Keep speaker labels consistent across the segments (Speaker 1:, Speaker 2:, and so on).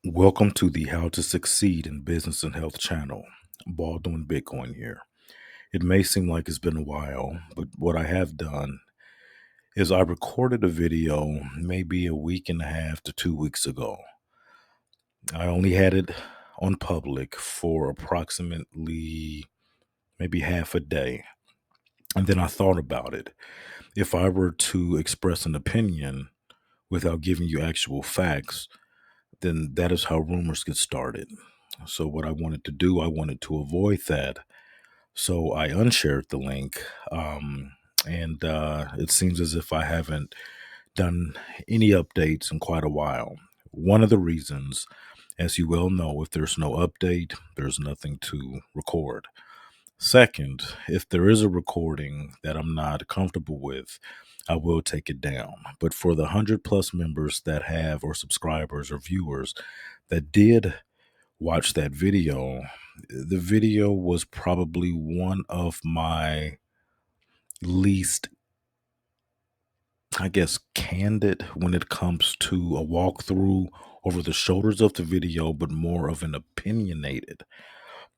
Speaker 1: Welcome to the How to Succeed in Business and Health channel. BaldwinBitcoin here. It may seem like it's been a while, but what I have done is I recorded a video maybe a week and a half to 2 weeks ago. I only had it on public for approximately maybe half a day. And then I thought about it. If I were to express an opinion without giving you actual facts, then that is how rumors get started. So what I wanted to do, I wanted to avoid that. So I unshared the link. And it seems as if I haven't done any updates in quite a while. One of the reasons, as you well know, if there's no update, there's nothing to record. Second, if there is a recording that I'm not comfortable with, I will take it down. But for the 100+ members that have, or subscribers or viewers that did watch that video, the video was probably one of my least, I guess, candid when it comes to a walkthrough over the shoulders of the video, but more of an opinionated.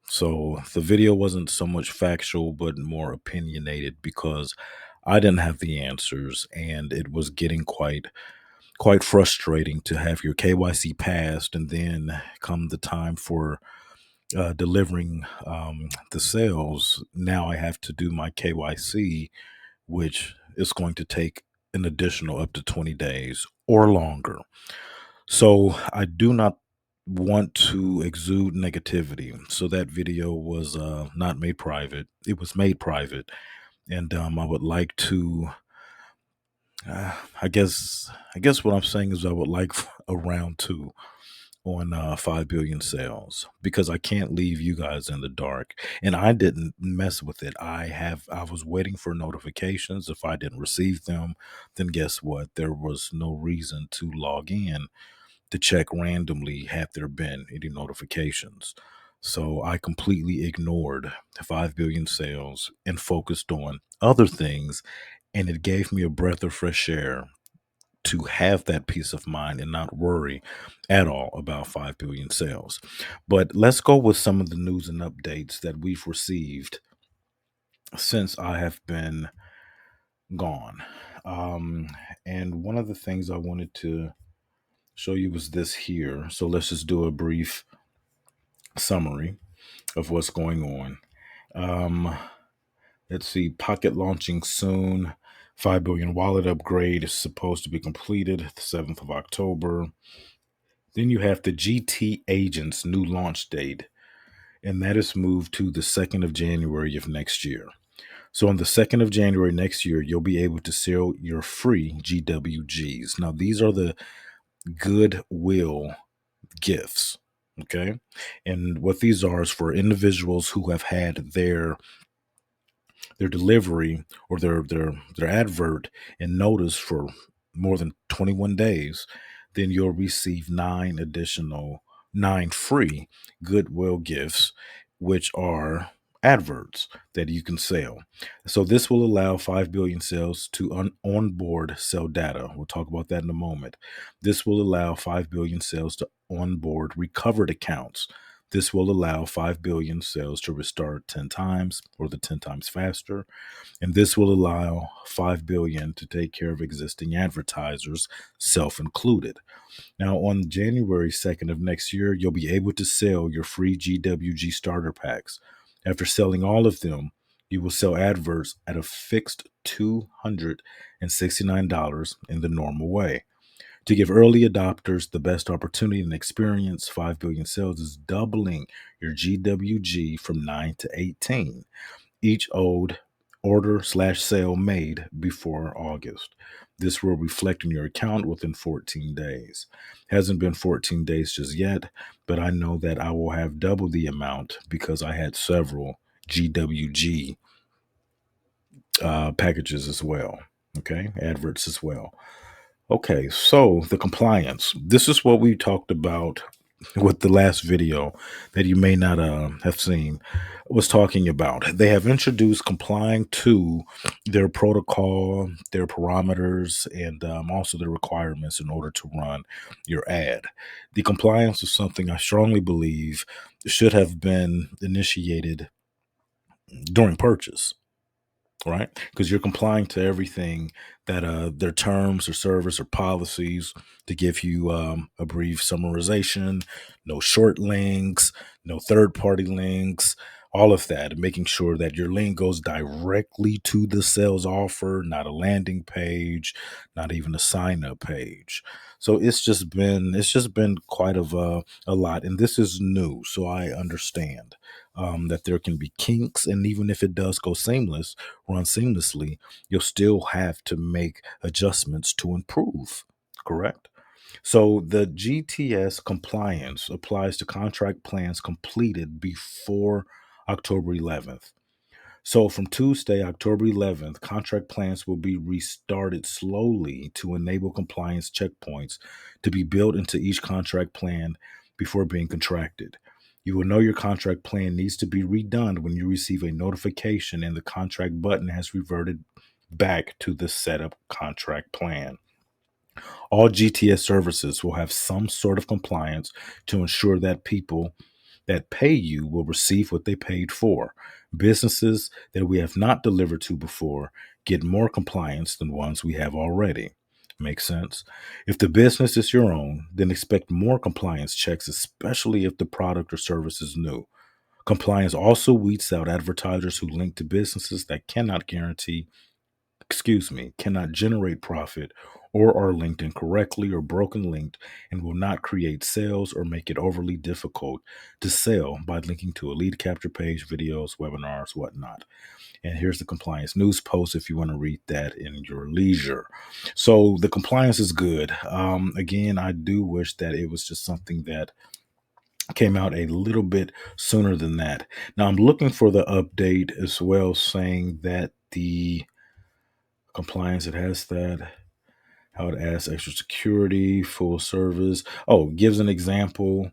Speaker 1: So the video wasn't so much factual, but more opinionated because I didn't have the answers, and it was getting quite frustrating to have your KYC passed, and then come the time for delivering the sales. Now I have to do my KYC, which is going to take an additional up to 20 days or longer. So I do not want to exude negativity. So that video was not made private. It was made private. And I would like to, I guess what I'm saying is I would like a round two on 5 billion sales, because I can't leave you guys in the dark. And I didn't mess with it. I was waiting for notifications. If I didn't receive them, then guess what? There was no reason to log in to check randomly had there been any notifications. So I completely ignored the 5 billion sales and focused on other things. And it gave me a breath of fresh air to have that peace of mind and not worry at all about 5 billion sales. But let's go with some of the news and updates that we've received since I have been gone. Um, and one of the things I wanted to show you was this here. So let's just do a brief summary of what's going on. Um, let's see, Pocket launching soon. 5 billion wallet upgrade is supposed to be completed the 7th of October. Then you have the GT Agent's new launch date, and that is moved to the 2nd of January of next year. So on the 2nd of January next year, you'll be able to sell your free GWGs. Now, these are the goodwill gifts. Okay. And what these are is for individuals who have had their delivery or their advert and notice for more than 21 days, then you'll receive nine free goodwill gifts, which are adverts that you can sell. So this will allow 5 billion sales to onboard sell data. We'll talk about that in a moment. This will allow 5 billion sales to onboard recovered accounts. This will allow 5 billion sales to restart 10 times, or the 10 times faster. And this will allow 5 billion to take care of existing advertisers, self included. Now, on January 2nd of next year, you'll be able to sell your free GWG starter packs. After selling all of them, you will sell adverts at a fixed $269 in the normal way. To give early adopters the best opportunity and experience, 5 billion sales is doubling your GWG from 9 to 18. Each owed order/sale made before August. This will reflect in your account within 14 days. Hasn't been 14 days just yet, but I know that I will have double the amount because I had several GWG packages as well. Okay, adverts as well. Okay, so the compliance. This is what we talked about what the last video that you may not have seen was talking about. They have introduced complying to their protocol, their parameters, and also their requirements in order to run your ad. The compliance is something I strongly believe should have been initiated during purchase, right? Because you're complying to everything that their terms or service or policies to give you a brief summarization, no short links, no third party links, all of that, and making sure that your link goes directly to the sales offer, not a landing page, not even a sign up page. So it's just been quite of a lot, and this is new, so I understand that there can be kinks, and even if it does go seamless, run seamlessly, you'll still have to make adjustments to improve, correct? So the GTS compliance applies to contract plans completed before October 11th. So from Tuesday, October 11th, contract plans will be restarted slowly to enable compliance checkpoints to be built into each contract plan before being contracted. You will know your contract plan needs to be redone when you receive a notification and the contract button has reverted back to the setup contract plan. All GTS services will have some sort of compliance to ensure that people that pay you will receive what they paid for. Businesses that we have not delivered to before get more compliance than ones we have already. Makes sense? If the business is your own, then expect more compliance checks, especially if the product or service is new. Compliance also weeds out advertisers who link to businesses that cannot generate profit or are linked incorrectly or broken linked and will not create sales or make it overly difficult to sell by linking to a lead capture page, videos, webinars, whatnot. And here's the compliance news post if you want to read that in your leisure. So the compliance is good. Again, I do wish that it was just something that came out a little bit sooner than that. Now I'm looking for the update as well, saying that the compliance, it has that, how it adds extra security, full service. Oh, gives an example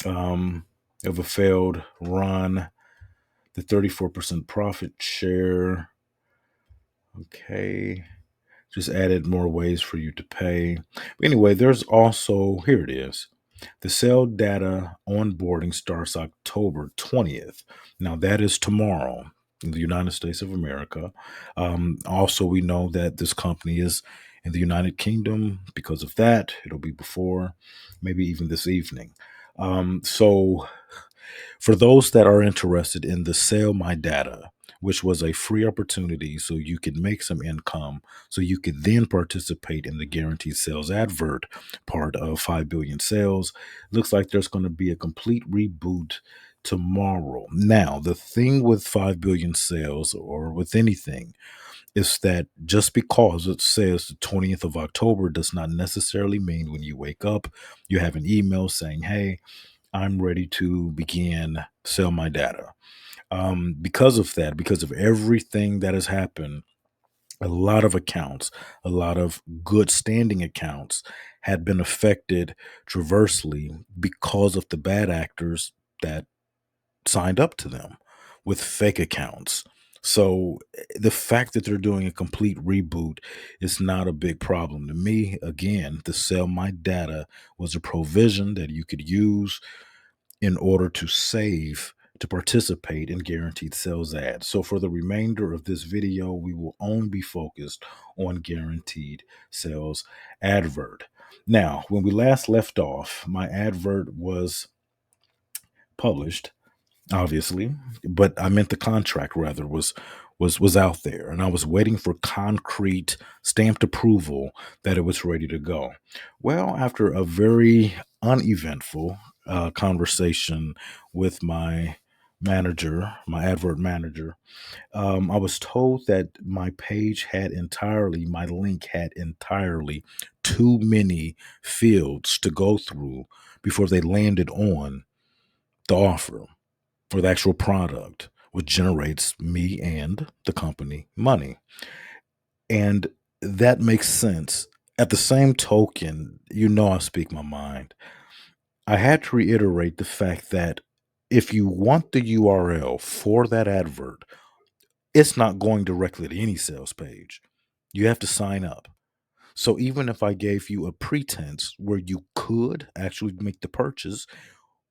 Speaker 1: um, of a failed run, the 34% profit share. Okay. Just added more ways for you to pay. Anyway, there's also, here it is. The sale data onboarding starts October 20th. Now, that is tomorrow in the United States of America. Also, we know that this company is in the United Kingdom. Because of that, it'll be before, maybe even this evening. So, for those that are interested in the Sell My Data, which was a free opportunity so you could make some income, so you could then participate in the guaranteed sales advert part of 5 billion sales, looks like there's going to be a complete reboot tomorrow. Now, the thing with 5 billion sales or with anything is that just because it says the 20th of October does not necessarily mean when you wake up, you have an email saying, hey, I'm ready to begin sell my data. Because of that, because of everything that has happened, a lot of accounts, a lot of good standing accounts had been affected traversely because of the bad actors that signed up to them with fake accounts. So the fact that they're doing a complete reboot is not a big problem to me. Again, the sell my data was a provision that you could use in order to save to participate in guaranteed sales ads. So for the remainder of this video, we will only be focused on guaranteed sales advert. Now, when we last left off, my advert was published, obviously, but I meant the contract rather was out there, and I was waiting for concrete stamped approval that it was ready to go. Well, after a very uneventful conversation with my manager, my advert manager, I was told that my link had entirely too many fields to go through before they landed on the offer or the actual product, which generates me and the company money. And that makes sense. At the same token, I speak my mind. I had to reiterate the fact that if you want the URL for that advert, it's not going directly to any sales page. You have to sign up. So even if I gave you a pretense where you could actually make the purchase,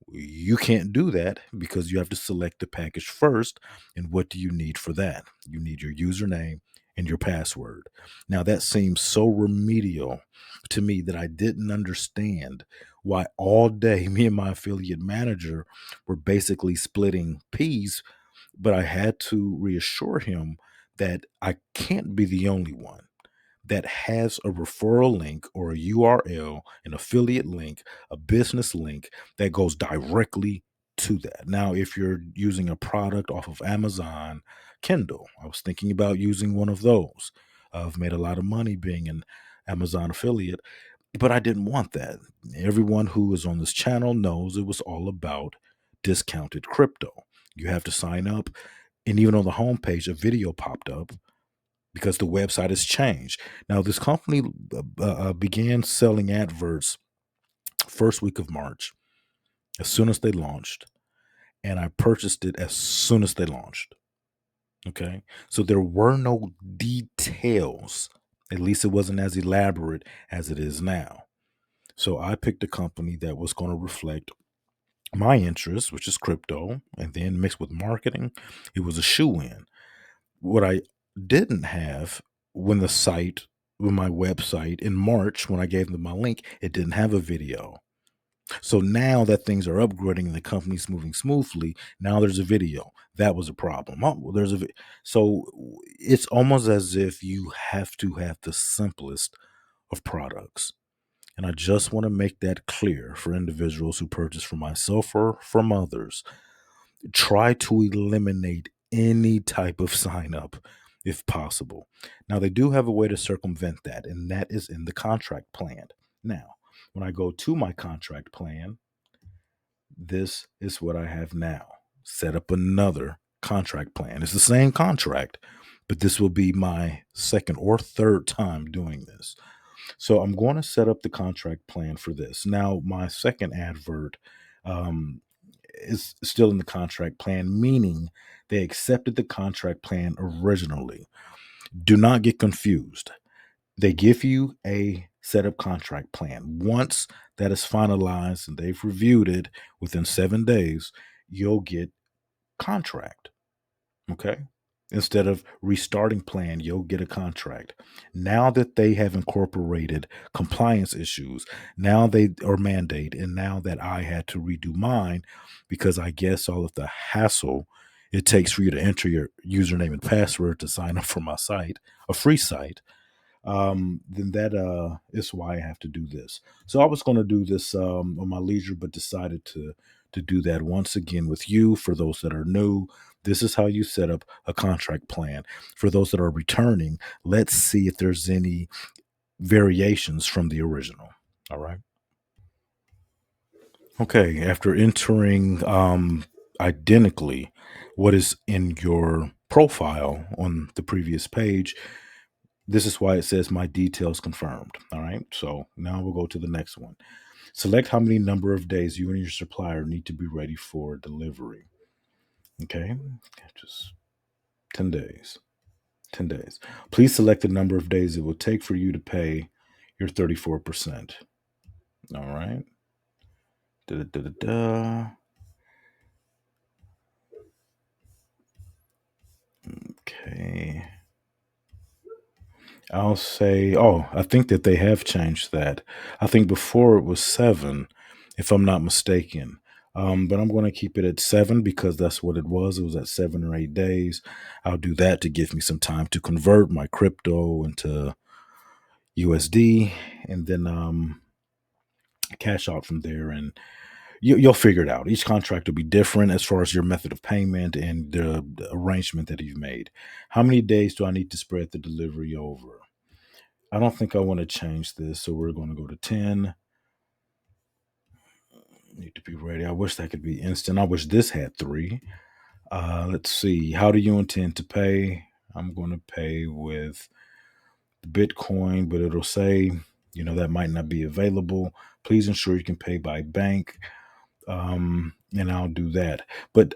Speaker 1: you can't do that because you have to select the package first. And what do you need for that? You need your username and your password. Now, that seems so remedial to me that I didn't understand why all day me and my affiliate manager were basically splitting peas, but I had to reassure him that I can't be the only one that has a referral link or a URL, an affiliate link, a business link that goes directly to that. Now, if you're using a product off of Amazon Kindle, I was thinking about using one of those. I've made a lot of money being an Amazon affiliate, but I didn't want that. Everyone who is on this channel knows it was all about discounted crypto. You have to sign up, and even on the homepage, a video popped up because the website has changed. Now, this company began selling adverts first week of March, as soon as they launched, and I purchased it as soon as they launched. Okay, so there were no details. At least it wasn't as elaborate as it is now. So I picked a company that was going to reflect my interest, which is crypto, and then mixed with marketing, it was a shoe in. What I didn't have when the site, when my website in March, when I gave them my link, it didn't have a video. So now that things are upgrading and the company's moving smoothly, now there's a video. That was a problem. Oh, well, so it's almost as if you have to have the simplest of products. And I just want to make that clear for individuals who purchase from myself or from others. Try to eliminate any type of sign up if possible. Now, they do have a way to circumvent that, and that is in the contract plan. Now, when I go to my contract plan, this is what I have now. Set up another contract plan. It's the same contract, but this will be my second or third time doing this. So I'm going to set up the contract plan for this. Now, my second advert um, is still in the contract plan, meaning they accepted the contract plan originally. Do not get confused. They give you a setup contract plan. Once that is finalized and they've reviewed it within 7 days, you'll get contract. Okay. Instead of restarting plan, you'll get a contract. Now that they have incorporated compliance issues, now they are mandate, and now that I had to redo mine because I guess all of the hassle it takes for you to enter your username and password to sign up for my site, a free site, then that is why I have to do this. So I was going to do this on my leisure, but decided to do that once again with you. For those that are new, this is how you set up a contract plan. For those that are returning, let's see if there's any variations from the original. All right. Okay. After entering identically what is in your profile on the previous page, this is why it says my details confirmed. All right. So now we'll go to the next one. Select how many number of days you and your supplier need to be ready for delivery. Okay. Just 10 days. 10 days. Please select the number of days it will take for you to pay your 34%. All right. Da, da, da, da, da. Okay. I'll say, oh, I think that they have changed that. I think before it was 7, if I'm not mistaken. But I'm going to keep it at 7 because that's what it was. It was at 7 or 8 days. I'll do that to give me some time to convert my crypto into USD and then cash out from there. And you'll figure it out. Each contract will be different as far as your method of payment and the arrangement that you've made. How many days do I need to spread the delivery over? I don't think I want to change this, so we're going to go to 10. Need to be ready. I wish that could be instant. I wish this had 3. Let's see. How do you intend to pay? I'm going to pay with Bitcoin, but it'll say That might not be available. Please ensure you can pay by bank. And I'll do that. But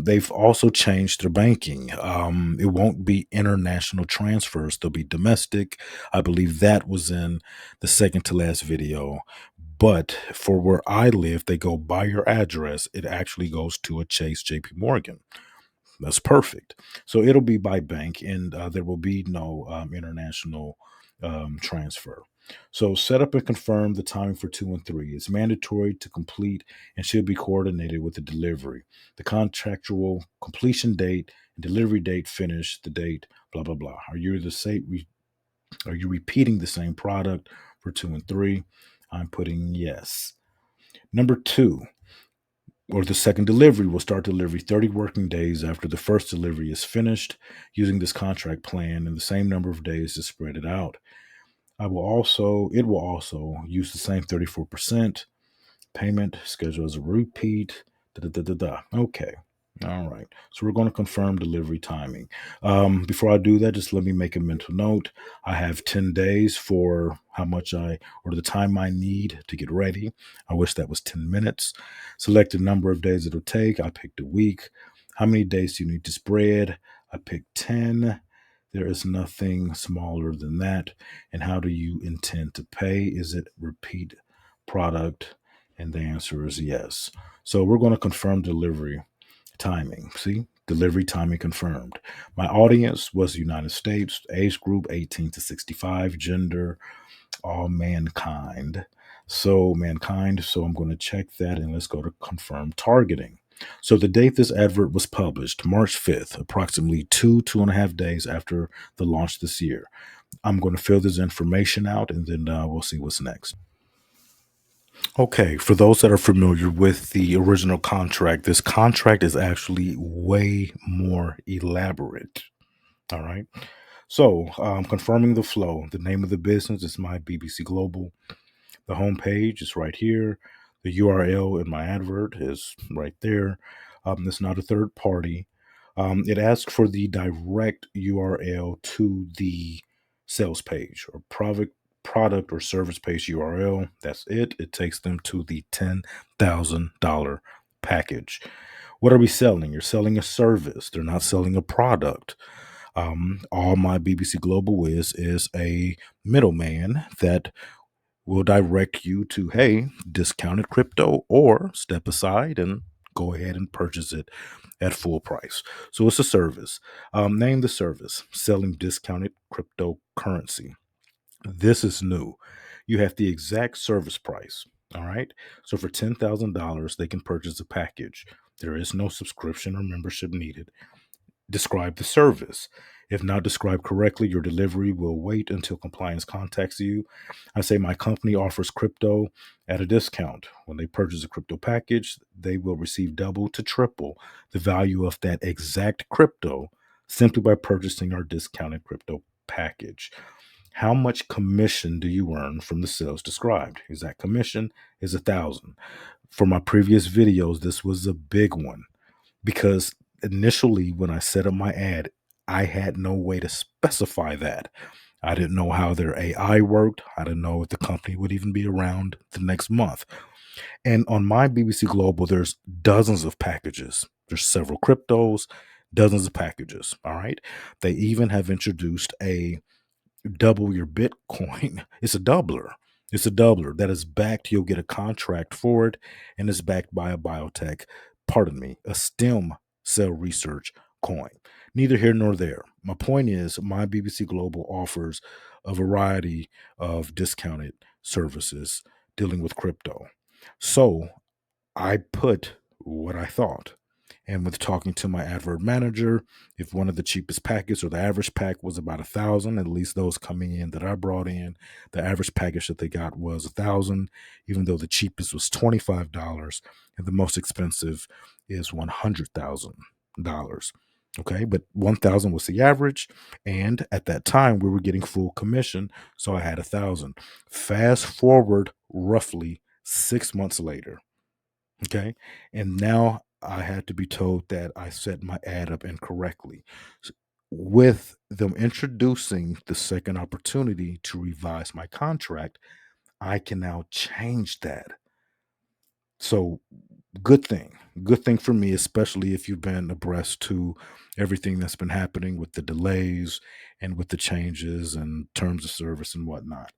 Speaker 1: they've also changed their banking. It won't be international transfers, they'll be domestic. I believe that was in the second to last video. But for where I live, they go by your address. It actually goes to a Chase JP Morgan. That's perfect. So it'll be by bank, and there will be no international transfer. So set up and confirm the timing for 2 and 3. It's mandatory to complete and should be coordinated with the delivery. The contractual completion date and delivery date, finish the date, blah blah blah. Are you repeating the same product for 2 and 3? I'm putting yes. Number 2, or the second delivery will start delivery 30 working days after the first delivery is finished, using this contract plan and the same number of days to spread it out. It will also use the same 34% payment schedule as a repeat. Da, da, da, da, da. Okay. All right. So we're going to confirm delivery timing. Before I do that, just let me make a mental note. I have 10 days for or the time I need to get ready. I wish that was 10 minutes. Select the number of days it'll take. I picked a week. How many days do you need to spread? I picked 10. There is nothing smaller than that. And how do you intend to pay? Is it repeat product? And the answer is yes. So we're going to confirm delivery timing. See, delivery timing confirmed. My audience was the United States, age group 18 to 65, gender, all mankind. So mankind. So I'm going to check that and let's go to confirm targeting. So the date this advert was published, March 5th, approximately 2.5 days after the launch this year. I'm going to fill this information out and then we'll see what's next. Okay, for those that are familiar with the original contract, this contract is actually way more elaborate. All right. So, confirming the flow, the name of the business is my BBC Global. The homepage is right here. The URL in my advert is right there. It's not a third party. It asks for the direct URL to the sales page or product or service page URL. That's it. It takes them to the $10,000 package. What are we selling? You're selling a service. They're not selling a product. All my BBC Global is a middleman that will direct you to, hey, discounted crypto, or step aside and go ahead and purchase it at full price. So it's a service. Name the service, selling discounted cryptocurrency. This is new. You have the exact service price. All right. So for $10,000, they can purchase a package. There is no subscription or membership needed. Describe the service. If not described correctly, your delivery will wait until compliance contacts you. I say my company offers crypto at a discount. When they purchase a crypto package, they will receive double to triple the value of that exact crypto simply by purchasing our discounted crypto package. How much commission do you earn from the sales described? Exact commission is 1,000. For my previous videos, this was a big one because initially when I set up my ad, I had no way to specify that. I didn't know how their AI worked. I didn't know if the company would even be around the next month. And on my BBC Global, there's dozens of packages. There's several cryptos, dozens of packages. All right. They even have introduced a double your Bitcoin. It's a doubler. It's a doubler that is backed. You'll get a contract for it, and it's backed by a biotech, a stem cell research coin. Neither here nor there. My point is, my BBC Global offers a variety of discounted services dealing with crypto. So I put what I thought. And with talking to my advert manager, if one of the cheapest packets or the average pack was about 1,000, at least those coming in that I brought in, the average package that they got was 1,000, even though the cheapest was $25 and the most expensive is $100,000. Okay, but 1,000 was the average, and at that time we were getting full commission, so I had 1,000. Fast forward roughly 6 months later. Okay. And now I had to be told that I set my ad up incorrectly. With them introducing the second opportunity to revise my contract, I can now change that. So good thing for me, especially if you've been abreast to everything that's been happening with the delays and with the changes and terms of service and whatnot.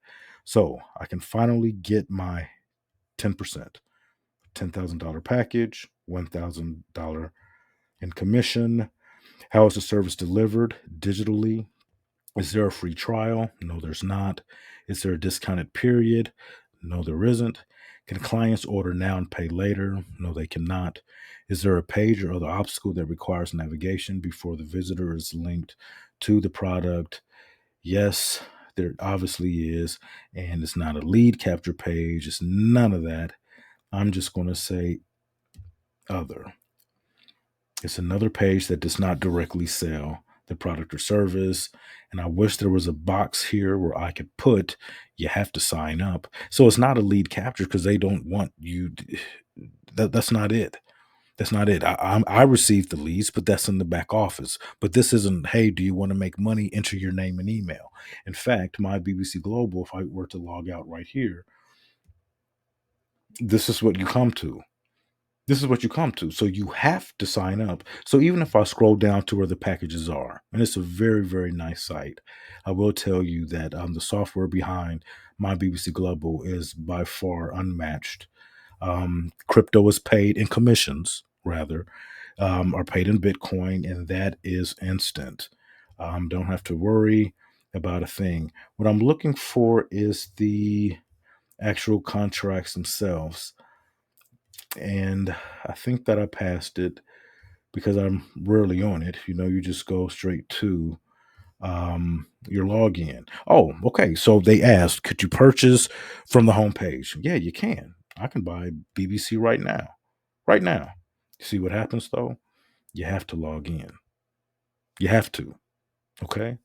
Speaker 1: So I can finally get my 10%, $10,000 package, $1,000 in commission. How is the service delivered? Digitally. Is there a free trial? No, there's not. Is there a discounted period? No, there isn't. Can clients order now and pay later? No, they cannot. Is there a page or other obstacle that requires navigation before the visitor is linked to the product? Yes, there obviously is. And it's not a lead capture page. It's none of that. I'm just going to say other. It's another page that does not directly sell the product or service. And I wish there was a box here where I could put, you have to sign up. So it's not a lead capture because they don't want you. That's not it. That's not it. I received the leads, but that's in the back office. But this isn't, hey, do you want to make money? Enter your name and email. In fact, my BBC Global, if I were to log out right here, this is what you come to. This is what you come to. So you have to sign up. So even if I scroll down to where the packages are, and it's a very, very nice site, I will tell you that the software behind my BBC Global is by far unmatched. Crypto is paid in commissions, rather, are paid in Bitcoin, and that is instant. Don't have to worry about a thing. What I'm looking for is the actual contracts themselves. And I think that I passed it because I'm rarely on it. You just go straight to your login. Oh, okay. So they asked, could you purchase from the homepage? Yeah, you can. I can buy BBC right now. Right now. See what happens though? You have to log in. You have to. Okay.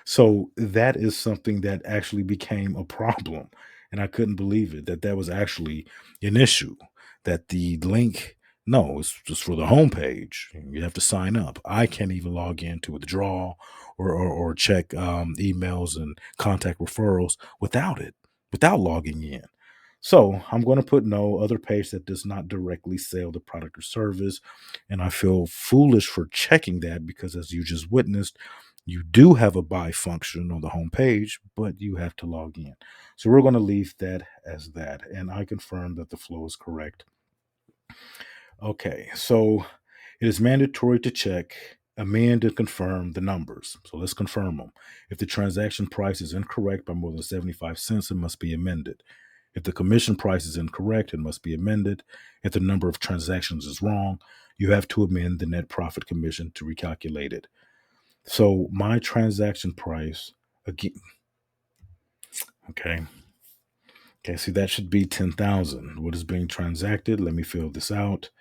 Speaker 1: So that is something that actually became a problem, and I couldn't believe it that that was actually an issue. That the link, no, it's just for the homepage. You have to sign up. I can't even log in to withdraw or check emails and contact referrals without it, without logging in. So I'm going to put no other page that does not directly sell the product or service. And I feel foolish for checking that because, as you just witnessed, you do have a buy function on the home page, but you have to log in. So we're going to leave that as that. And I confirm that the flow is correct. Okay, so it is mandatory to check, amend, and confirm the numbers. So let's confirm them. If the transaction price is incorrect by more than 75 cents, it must be amended. If the commission price is incorrect, it must be amended. If the number of transactions is wrong, you have to amend the net profit commission to recalculate it. So my transaction price, again, okay. Okay, see that should be 10,000. What is being transacted? Let me fill this out.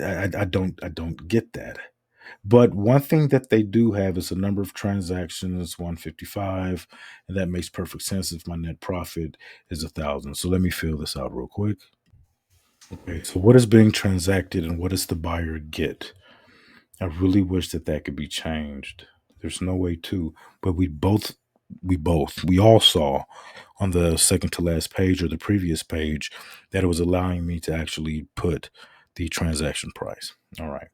Speaker 1: I don't get that. But one thing that they do have is the number of transactions, 155, and that makes perfect sense if my net profit is 1,000. So let me fill this out real quick. Okay, so what is being transacted and what does the buyer get? I really wish that that could be changed. There's no way to, but we all saw on the second to last page or the previous page that it was allowing me to actually put the transaction price. All right.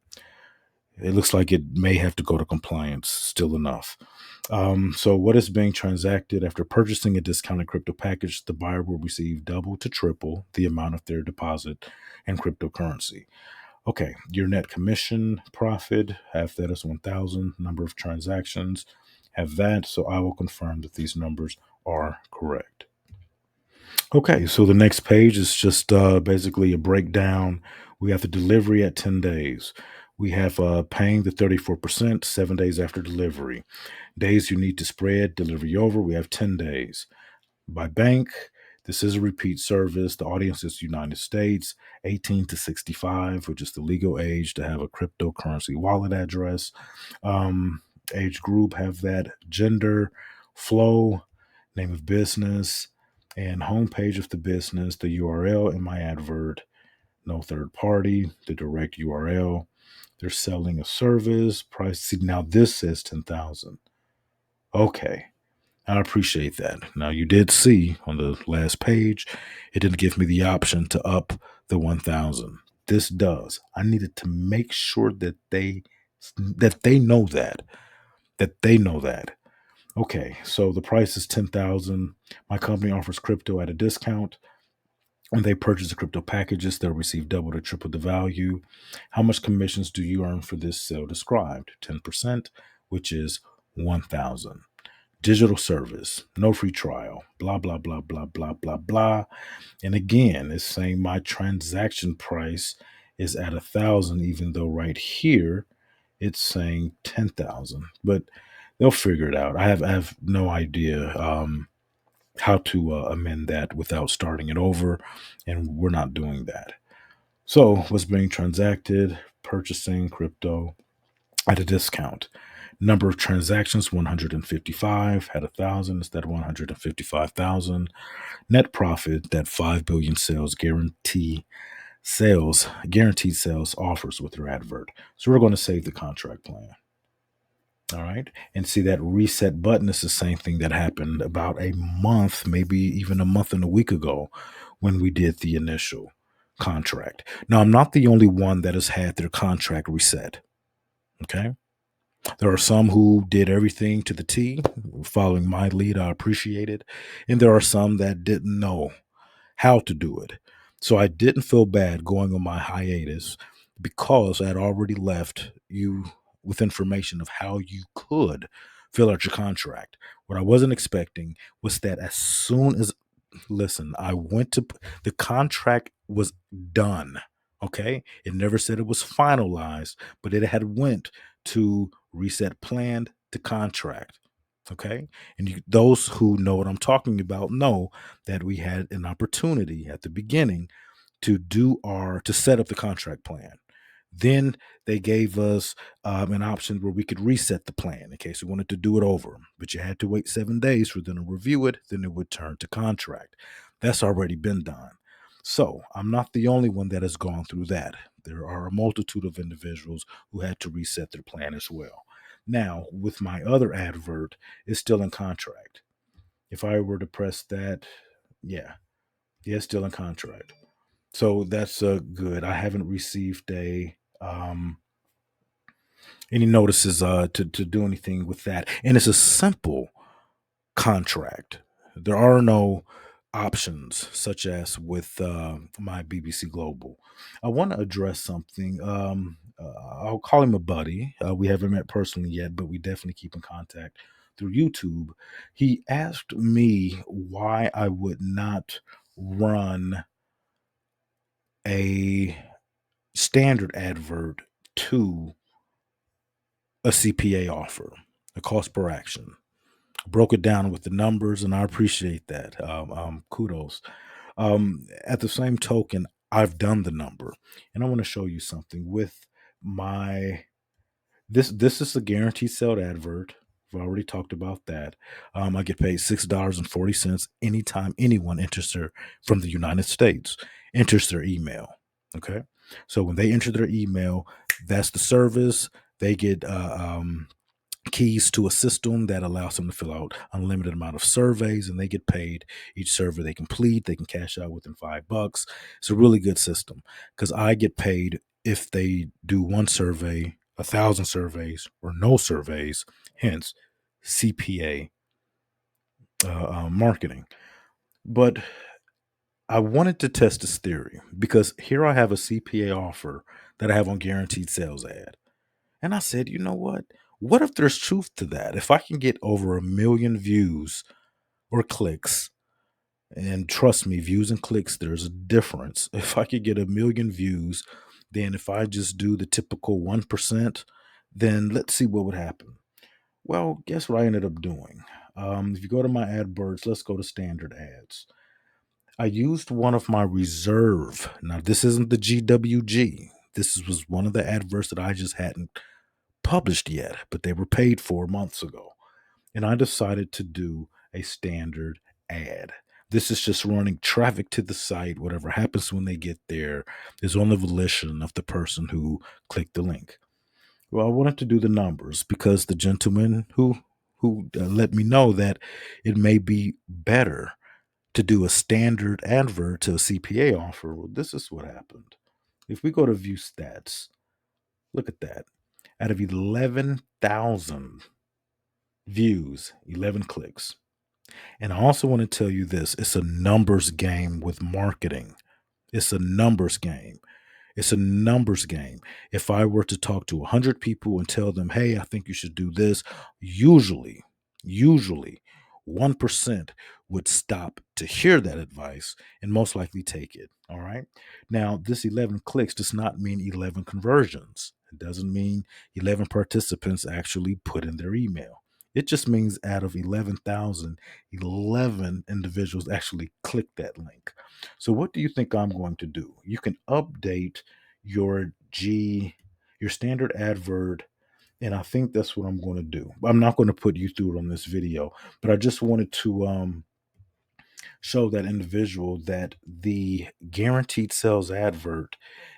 Speaker 1: It looks like it may have to go to compliance still enough. So, what is being transacted after purchasing a discounted crypto package? The buyer will receive double to triple the amount of their deposit in cryptocurrency. Okay, your net commission profit, half that is 1,000. Number of transactions, have that. So, I will confirm that these numbers are correct. Okay, so the next page is just basically a breakdown. We have the delivery at 10 days. We have paying the 34% 7 days after delivery. Days you need to spread, delivery over, we have 10 days. By bank, this is a repeat service. The audience is United States, 18 to 65, which is the legal age to have a cryptocurrency wallet address. Um, Age group, have that. Gender, flow, name of business, and homepage of the business, the URL in my advert, no third party, the direct URL. They're selling a service price. See, now this says 10,000. Okay. I appreciate that. Now, you did see on the last page, it didn't give me the option to up the 1,000. This does. I needed to make sure that they know that. Okay, so the price is 10,000. My company offers crypto at a discount. When they purchase the crypto packages, they'll receive double to triple the value. How much commissions do you earn for this sale described? 10%, which is 1,000. Digital service, no free trial, blah, blah, blah, blah, blah, blah, blah. And again, it's saying my transaction price is at 1,000, even though right here it's saying 10,000. But they'll figure it out. I have no idea how to amend that without starting it over, and we're not doing that. So, what's being transacted? Purchasing crypto at a discount. Number of transactions 155, had 1,000 instead of 155,000. Net profit, that 5 billion guaranteed sales offers with your advert. So we're going to save the contract plan. All right. And see that reset button is the same thing that happened about a month, maybe even a month and a week ago when we did the initial contract. Now, I'm not the only one that has had their contract reset. Okay. There are some who did everything to the T, following my lead. I appreciate it. And there are some that didn't know how to do it. So I didn't feel bad going on my hiatus because I had already left you with information of how you could fill out your contract. What I wasn't expecting was that as soon as, listen, I went to, the contract was done. Okay. It never said it was finalized, but it had went to reset planned to contract. Okay. And those who know what I'm talking about know that we had an opportunity at the beginning to set up the contract plan. Then they gave us an option where we could reset the plan in case we wanted to do it over. But you had to wait 7 days for them to review it. Then it would turn to contract. That's already been done. So I'm not the only one that has gone through that. There are a multitude of individuals who had to reset their plan as well. Now, with my other advert, it's still in contract. If I were to press that, yeah, it's still in contract. So that's good. I haven't received any notices to do anything with that, and it's a simple contract. There are no options such as with my BBC Global. I want to address something. I'll call him a buddy. We haven't met personally yet, but we definitely keep in contact through YouTube. He asked me why I would not run a standard advert to a CPA offer, a cost per action. Broke it down with the numbers, and I appreciate that. Kudos. At the same token, I've done the number, and I want to show you something with my this is a guaranteed sale advert. I've already talked about that. I get paid $6.40 anytime anyone enters from the United States enters their email. Okay, so when they enter their email, that's the service. They get keys to a system that allows them to fill out unlimited amount of surveys, and they get paid each survey they complete. They can cash out within $5. It's a really good system because I get paid if they do one survey, 1,000 surveys, or no surveys. Hence, CPA marketing. But I wanted to test this theory because here I have a CPA offer that I have on guaranteed sales ad. And I said, you know what? What if there's truth to that? If I can get over 1 million views or clicks, and trust me, views and clicks, there's a difference. If I could get 1 million views, then if I just do the typical 1%, then let's see what would happen. Well, guess what I ended up doing? If you go to my AdBirds, let's go to standard ads. I used one of my reserve. Now, this isn't the GWG. Was one of the adverts that I just hadn't published yet, but they were paid for months ago. And I decided to do a standard ad. This is just running traffic to the site. Whatever happens when they get there is on the volition of the person who clicked the link. Well, I wanted to do the numbers because the gentleman who who let me know that it may be better to do a standard advert to a CPA offer. Well, this is what happened. If we go to view stats, look at that. Out of 11,000 views, 11 clicks. And I also want to tell you this, it's a numbers game with marketing. It's a numbers game. It's a numbers game. If I were to talk to 100 people and tell them, hey, I think you should do this, usually 1% would stop to hear that advice and most likely take it. All right. Now, this 11 clicks does not mean 11 conversions. It doesn't mean 11 participants actually put in their email. It just means out of 11,000, 11 individuals actually click that link. So what do you think I'm going to do? You can update your your standard advert, and I think that's what I'm going to do. I'm not going to put you through it on this video, but I just wanted to show that individual that the guaranteed sales advert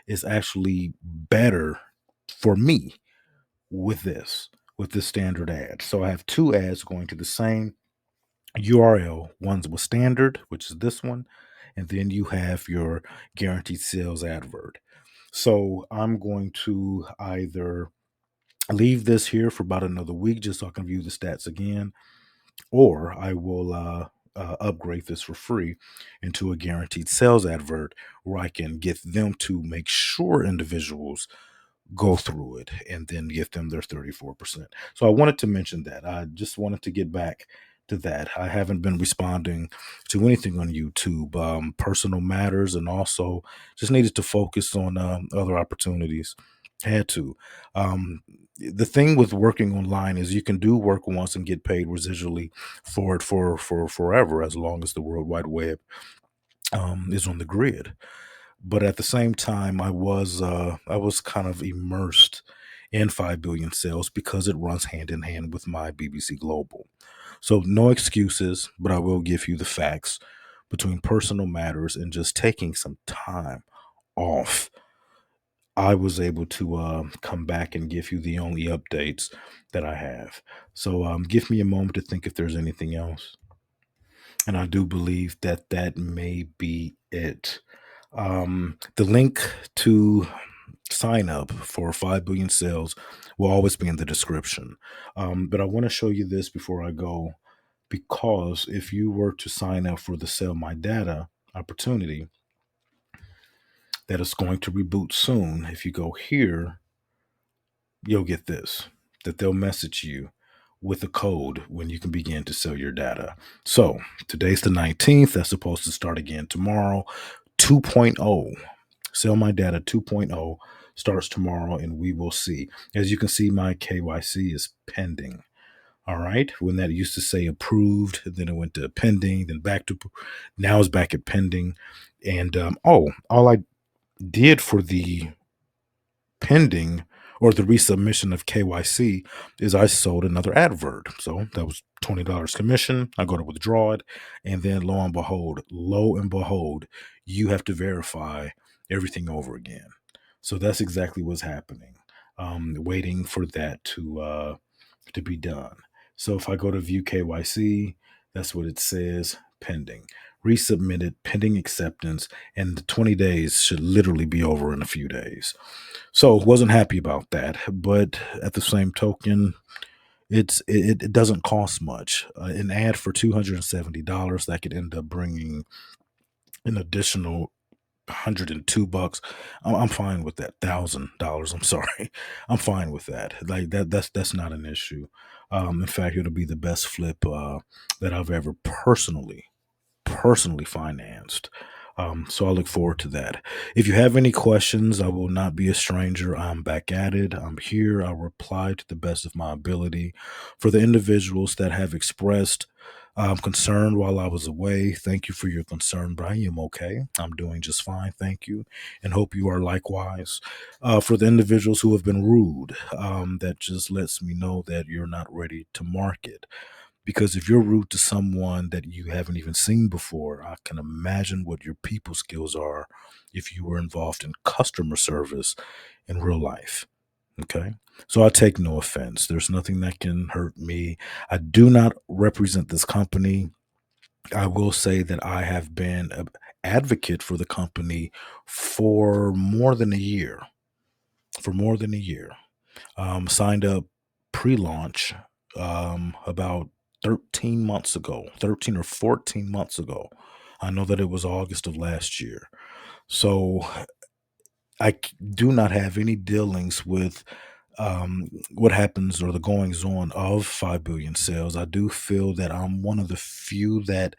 Speaker 1: is actually better for me with this standard ad. So I have two ads going to the same URL. One's with standard, which is this one, and then you have your guaranteed sales advert. So I'm going to either leave this here for about another week just so I can view the stats again, or I will upgrade this for free into a guaranteed sales advert where I can get them to make sure individuals go through it and then give them their 34%. So I wanted to mention that. I just wanted to get back to that. I haven't been responding to anything on YouTube, personal matters, and also just needed to focus on other opportunities. Had to. The thing with working online is you can do work once and get paid residually for it for forever, as long as the World Wide Web is on the grid. But at the same time, I was kind of immersed in 5 billion sales because it runs hand in hand with my BBC Global. So no excuses, but I will give you the facts between personal matters and just taking some time off. I was able to come back and give you the only updates that I have. So give me a moment to think if there's anything else. And I do believe that that may be it. The link to sign up for 5 billion sales will always be in the description. But I want to show you this before I go, because if you were to sign up for the Sell My Data opportunity that is going to reboot soon, if you go here, you'll get this, that they'll message you with a code when you can begin to sell your data. So today's the 19th. That's supposed to start again tomorrow. 2.0, Sell My Data 2.0 starts tomorrow, and we will see. As you can see, my KYC is pending. All right. When that used to say approved, then it went to pending, then back to now it's back at pending. And all I did for the pending or the resubmission of KYC is I sold another advert. So that was $20 commission. I go to withdraw it. And then lo and behold, you have to verify everything over again. So that's exactly what's happening. Waiting for that to be done. So if I go to view KYC, that's what it says, pending. Resubmitted, pending acceptance, and the 20 days should literally be over in a few days. So wasn't happy about that, but at the same token, it doesn't cost much. An ad for $270 that could end up bringing an additional $102. I'm fine with that. $1,000. I'm sorry. I'm fine with that. Like that's not an issue. In fact, it'll be the best flip that I've ever personally financed. So I look forward to that. If you have any questions, I will not be a stranger. I'm back at it. I'm here. I'll reply to the best of my ability. For the individuals that have expressed concern while I was away, thank you for your concern, but I am okay. I'm doing just fine. Thank you. And hope you are likewise. For the individuals who have been rude, that just lets me know that you're not ready to market. Because if you're rude to someone that you haven't even seen before, I can imagine what your people skills are if you were involved in customer service in real life. Okay. So I take no offense. There's nothing that can hurt me. I do not represent this company. I will say that I have been an advocate for the company for more than a year. For more than a year. Signed up pre-launch about 13 months ago, 13 or 14 months ago. I know that it was August of last year. So do not have any dealings with what happens or the goings on of 5 billion sales. I do feel that I'm one of the few that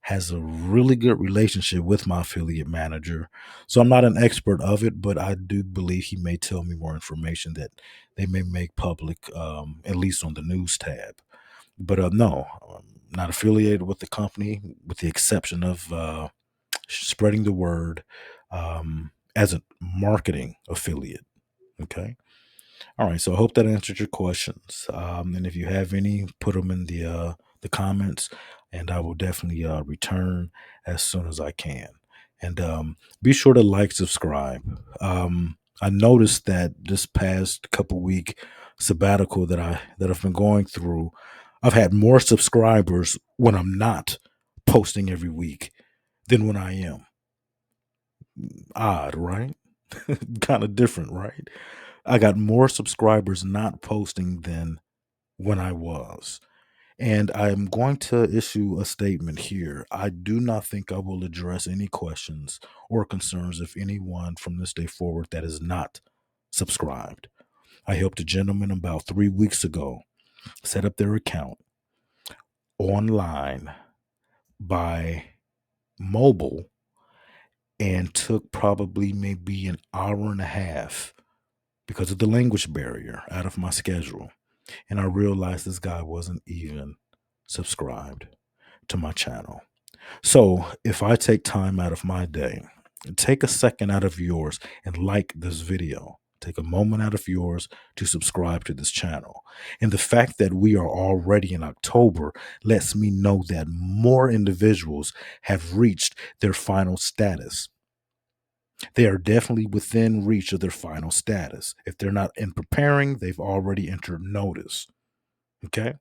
Speaker 1: has a really good relationship with my affiliate manager. So I'm not an expert of it, but I do believe he may tell me more information that they may make public, at least on the news tab. But no, I'm not affiliated with the company, with the exception of spreading the word as a marketing affiliate. Okay. All right, so I hope that answered your questions. And if you have any, put them in the comments, and I will definitely return as soon as I can. And be sure to like, subscribe. I noticed that this past couple week sabbatical that I've been going through, I've had more subscribers when I'm not posting every week than when I am. Odd, right? Kind of different, right? I got more subscribers not posting than when I was. And I'm going to issue a statement here. I do not think I will address any questions or concerns of anyone from this day forward that is not subscribed. I helped a gentleman about 3 weeks ago set up their account online by mobile and took probably maybe an hour and a half because of the language barrier out of my schedule. And I realized this guy wasn't even subscribed to my channel. So if I take time out of my day, take a second out of yours and like this video. Take a moment out of yours to subscribe to this channel. And the fact that we are already in October lets me know that more individuals have reached their final status. They are definitely within reach of their final status. If they're not in preparing, they've already entered notice. Okay?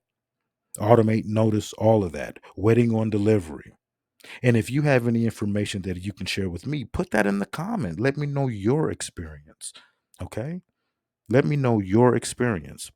Speaker 1: Automate, notice, all of that. Waiting on delivery. And if you have any information that you can share with me, put that in the comment. Let me know your experience. Okay? Let me know your experience.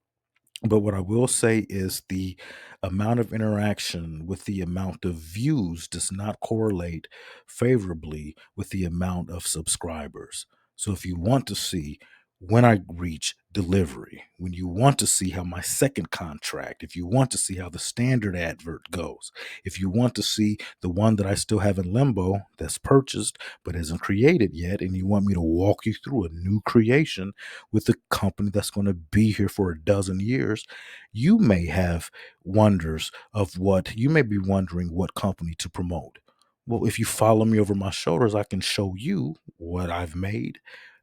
Speaker 1: But what I will say is the amount of interaction with the amount of views does not correlate favorably with the amount of subscribers. So if you want to see when I reach delivery, when you want to see how my second contract, if you want to see how the standard advert goes, if you want to see the one that I still have in limbo that's purchased but isn't created yet, and you want me to walk you through a new creation with a company that's going to be here for a dozen years, you may have wonders of what you may be wondering what company to promote. Well, if you follow me over my shoulders, I can show you what I've made,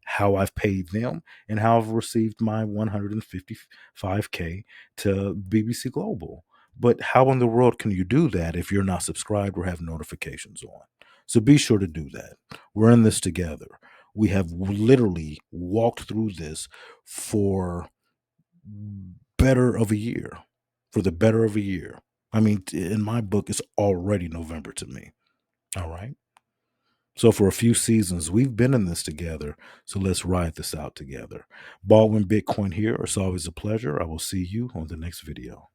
Speaker 1: how I've paid them, and how I've received my 155K to BBC Global. But how in the world can you do that if you're not subscribed or have notifications on? So be sure to do that. We're in this together. We have literally walked through this for better of a year, for the better of a year. I mean, in my book, it's already November to me. All right. So for a few seasons, we've been in this together. So let's ride this out together. Baldwin Bitcoin here. It's always a pleasure. I will see you on the next video.